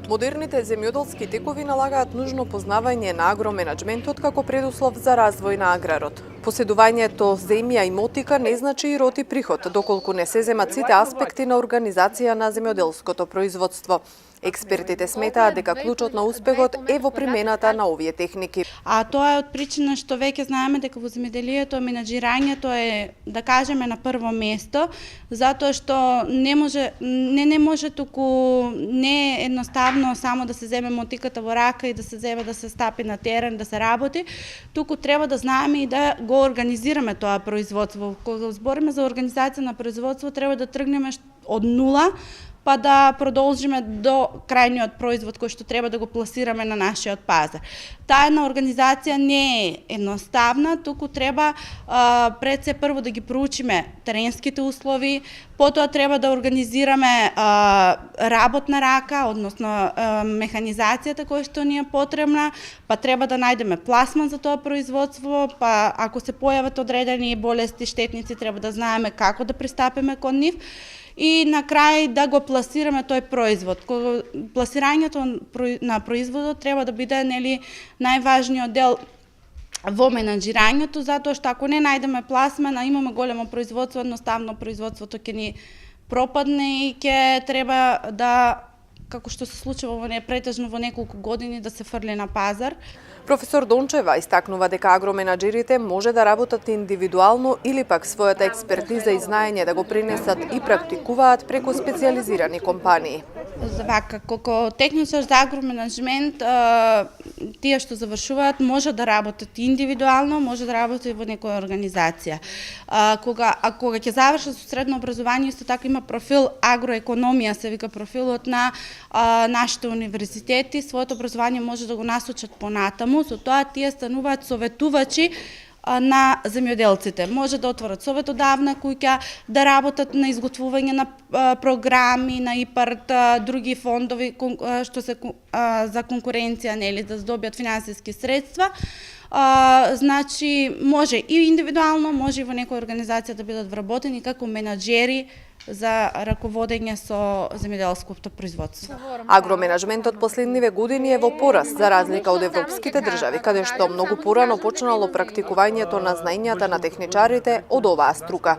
Модерните земјоделски текови налагаат нужно познавање на агроменаџментот како предуслов за развој на аграрот. Поседувањето земја и мотика не значи и род и приход, доколку не се земат сите аспекти на организација на земјоделското производство. Експертите сметаат дека клучот на успехот е во примената на овие техники. А тоа е од причина што веќе знаеме дека во земјоделието менаџирањето е, да кажеме, на прво место, затоа што не може туку не е едноставно само да се земе мотиката во рака и да се земе да се стапи на терен, да се работи, туку треба да знаеме и да го организираме тоа производство. Кога збориме за организација на производство, треба да тргнеме од нула, па да продолжиме до крајниот производ кој што треба да го пласираме на нашиот пазар. Таа една организација не е едноставна, туку треба пред се прво да ги проучиме теренските услови, потоа треба да организираме работна рака, односно механизацијата која што ни е потребна, па треба да најдеме пласман за тоа производство, па ако се појават одредени болести, штетници, треба да знаеме како да пристапиме кон нив. И на крај да го пласираме тој производ. Пласирањето на производот треба да биде најважниот дел во менаџирањето, затоа што ако не најдеме пласман, а имаме големо производство, едноставно производството ќе ни пропадне и ќе треба да, како што се случува претежно во неколку години, да се фрли на пазар. Професор Дончева истакнува дека агроменаџерите може да работат индивидуално или пак својата експертиза и знаење да го пренесат и практикуваат преку специјализирани компании. Вака, како техничар за агроменаџмент, тие што завршуваат може да работат индивидуално, може да работат и во некоја организација. Кога ќе завршат со средно образование, исто така има профил агроекономија, се вика профилот на нашите универзитети, своето образование може да го насочат понатаму, со тоа тие стануваат советувачи на земјоделците. Може да отворат советодавна куќа, да работат на изготвување на програми, на ИПАРТ, други фондови што се за конкуренција, да здобијат финансиски средства. Значи, може и индивидуално, може и во некоја организација да бидат вработени како менаџери за раководење со земјоделското производство. Агроменаџментот последниве години е во пораст за разлика од европските држави, каде што многу порано почнало практикувањето на знаењата на техничарите од оваа струка.